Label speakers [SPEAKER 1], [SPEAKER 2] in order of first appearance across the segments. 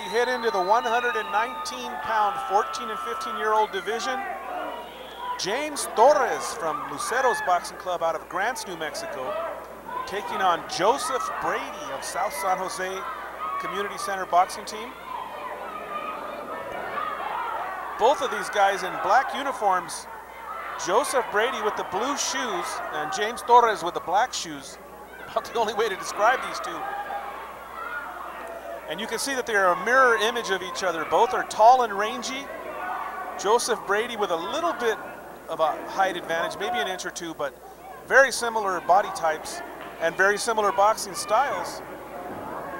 [SPEAKER 1] head into the 119-pound 14 and 15-year-old division. James Torrez from Lucero's Boxing Club out of Grants, New Mexico, taking on Joseph Brady of South San Jose Community Center Boxing Team. Both of these guys in black uniforms. Joseph Brady with the blue shoes and James Torrez with the black shoes. About the only way to describe these two. And you can see that they are a mirror image of each other. Both are tall and rangy. Joseph Brady with a little bit of a height advantage, maybe an inch or two, but very similar body types and very similar boxing styles.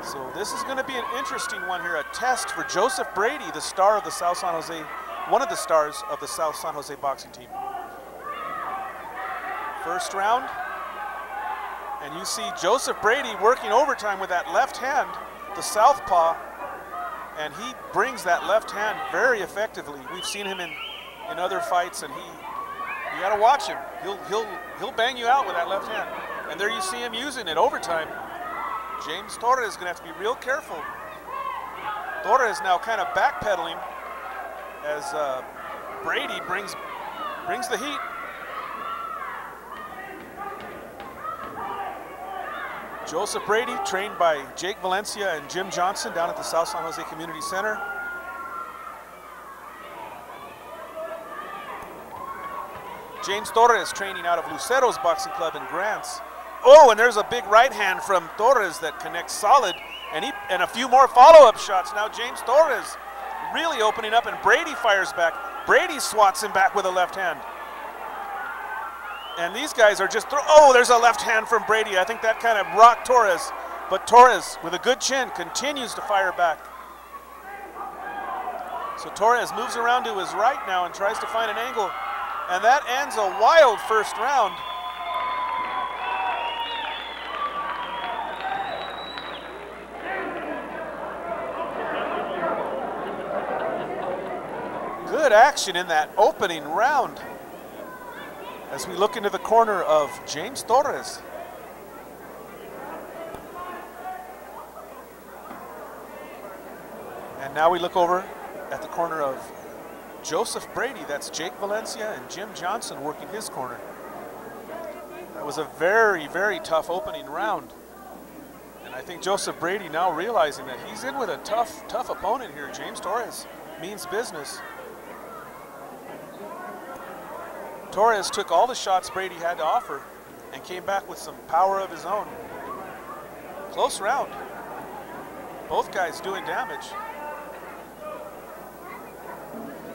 [SPEAKER 1] So this is going to be an interesting one here, a test for Joseph Brady, the star of the South San Jose, one of the stars of the South San Jose boxing team. First round, and you see Joseph Brady working overtime with that left hand, the southpaw, and he brings that left hand very effectively. We've seen him in other fights, and you got to watch him. He'll bang you out with that left hand. And there you see him using it overtime. James Torrez is going to have to be real careful. Torrez now kind of backpedaling as Brady brings the heat. Joseph Brady, trained by Jake Valencia and Jim Johnson down at the South San Jose Community Center. James Torrez training out of Lucero's Boxing Club in Grants. Oh, and there's a big right hand from Torrez that connects solid, and a few more follow-up shots. Now James Torrez really opening up, and Brady fires back. Brady swats him back with a left hand. And these guys are just, oh, there's a left hand from Brady. I think that kind of rocked Torrez, but Torrez with a good chin continues to fire back. So Torrez moves around to his right now and tries to find an angle, and that ends a wild first round. Good action in that opening round as we look into the corner of James Torrez. And now we look over at the corner of Joseph Brady. That's Jake Valencia and Jim Johnson working his corner. That was a very, very tough opening round. And I think Joseph Brady now realizing that he's in with a tough opponent here. James Torrez means business. Torrez took all the shots Brady had to offer and came back with some power of his own. Close round. Both guys doing damage.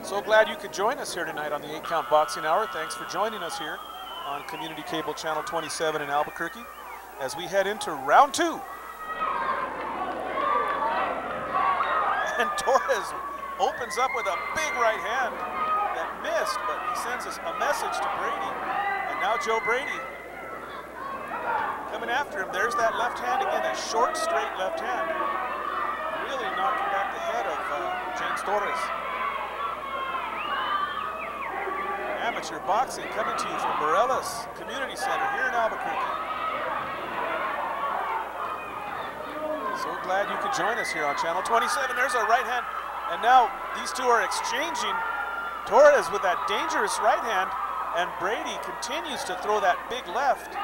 [SPEAKER 1] So glad you could join us here tonight on the 8-Count Boxing Hour. Thanks for joining us here on Community Cable Channel 27 in Albuquerque as we head into round 2. And Torrez opens up with a big right hand that missed, but he sends us a message to Brady. And now Joe Brady coming after him. There's that left hand again, that short, straight left hand. Really knocking back the head of James Torrez. Amateur boxing coming to you from Barelas Community Center here in Albuquerque. So glad you could join us here on Channel 27. There's a right hand, and now these two are exchanging. Torrez with that dangerous right hand, and Brady continues to throw that big left.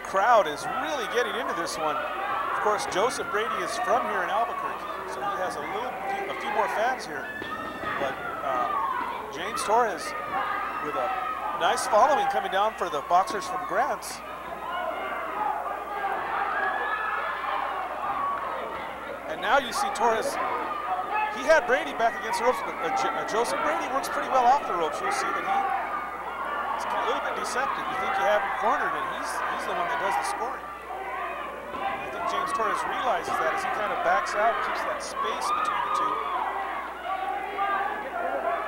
[SPEAKER 1] The crowd is really getting into this one. Of course, Joseph Brady is from here in Albuquerque, so he has a few more fans here. But James Torrez with a nice following coming down for the boxers from Grants. And now you see Torrez, he had Brady back against the ropes, but Joseph Brady works pretty well off the ropes. You'll see that it's kind of a little bit deceptive. You think you have him cornered, and he's the one that does the scoring. I think James Torrez realizes that as he kind of backs out, keeps that space between the two.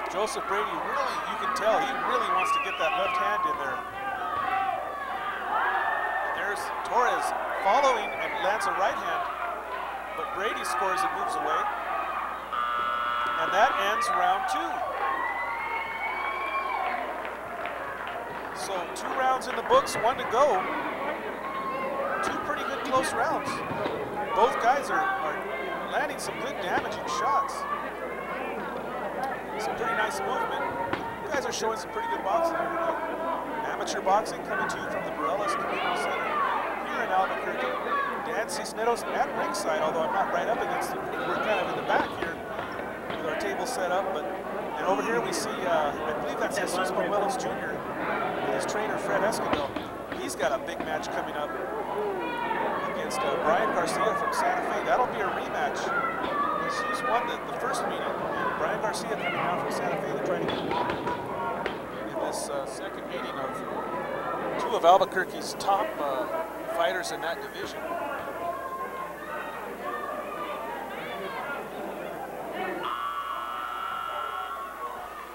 [SPEAKER 1] Joseph Brady really, you can tell, he really wants to get that left hand in there. And there's There's Torrez following and lands a right hand, but Brady scores and moves away. And that ends round 2. So 2 rounds in the books, 1 to go. 2 pretty good close rounds. Both guys are landing some good damaging shots. Some pretty nice movement. You guys are showing some pretty good boxing here tonight. Amateur boxing coming to you from the Barelas Community Center here in Albuquerque. Dan Cisneros at ringside, although I'm not right up against the ring. We're kind of in the back here with our table set up. And over here we see, I believe that's Jesus Barelas Jr. with his trainer Fred Esquivel. He's got a big match coming up against Brian Garcia from Santa Fe. That'll be a rematch. He's won the first meeting, and Brian Garcia coming down from Santa Fe to try to get in this second meeting of 2 of Albuquerque's top fighters in that division.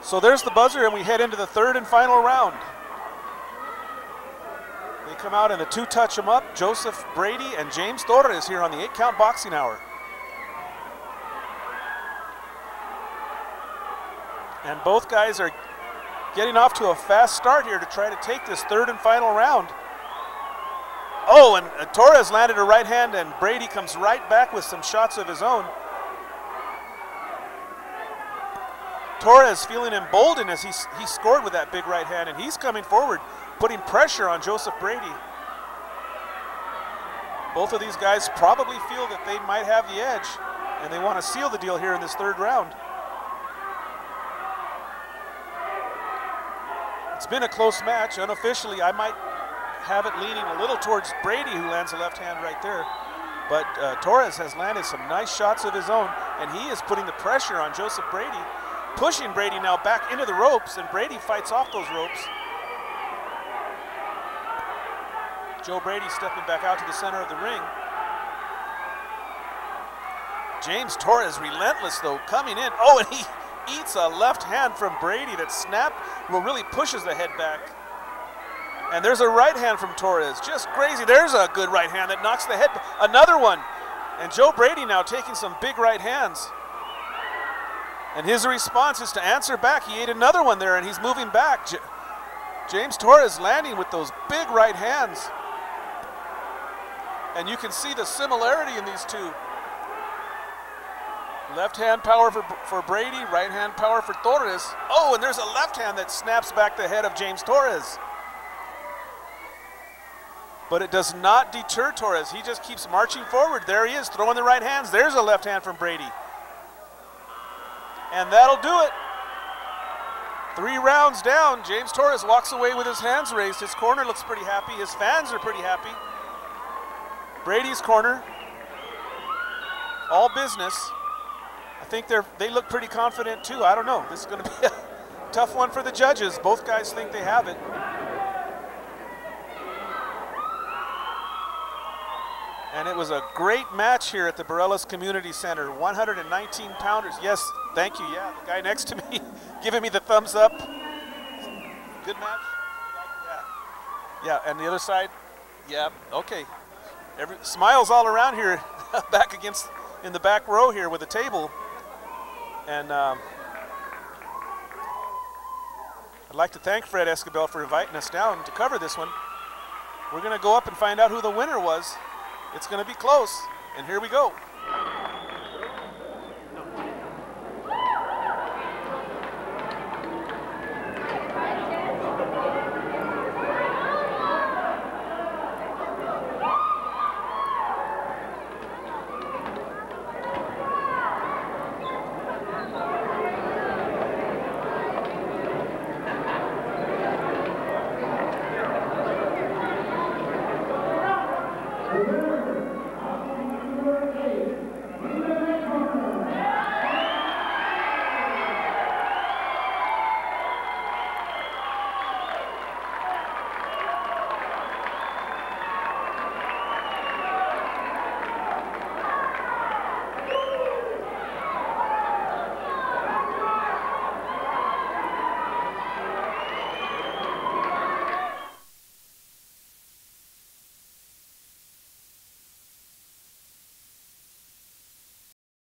[SPEAKER 1] So there's the buzzer, and we head into the 3rd and final round. They come out in the 2 touch 'em up, Joseph Brady and James Torrez here on the 8 Count Boxing Hour. And both guys are getting off to a fast start here to try to take this 3rd and final round. Oh, and Torrez landed a right hand, and Brady comes right back with some shots of his own. Torrez feeling emboldened as he scored with that big right hand, and he's coming forward, putting pressure on Joseph Brady. Both of these guys probably feel that they might have the edge, and they want to seal the deal here in this 3rd round. It's been a close match. Unofficially, I might have it leaning a little towards Brady, who lands a left hand right there. But Torrez has landed some nice shots of his own, and he is putting the pressure on Joseph Brady, pushing Brady now back into the ropes, and Brady fights off those ropes. Joe Brady stepping back out to the center of the ring. James Torrez relentless though, coming in. Oh, and he eats a left hand from Brady that snapped, well, really pushes the head back. And there's a right hand from Torrez, just crazy. There's a good right hand that knocks the head, another one. And Joe Brady now taking some big right hands. And his response is to answer back. He ate another one there, and he's moving back. James Torrez landing with those big right hands. And you can see the similarity in these 2. Left hand power for Brady, right hand power for Torrez. Oh, and there's a left hand that snaps back the head of James Torrez. But it does not deter Torrez. He just keeps marching forward. There he is, throwing the right hands. There's a left hand from Brady. And that'll do it. 3 rounds down. James Torrez walks away with his hands raised. His corner looks pretty happy. His fans are pretty happy. Brady's corner, all business. I think they look pretty confident too. I don't know. This is going to be a tough one for the judges. Both guys think they have it. And it was a great match here at the Barelas Community Center. 119 pounders. Yes, thank you. Yeah, the guy next to me giving me the thumbs up. Good match. Yeah, and the other side. Yeah, okay. Smiles all around here, back against in the back row here with the table. And I'd like to thank Fred Esquivel for inviting us down to cover this one. We're going to go up and find out who the winner was. It's going to be close, and here we go.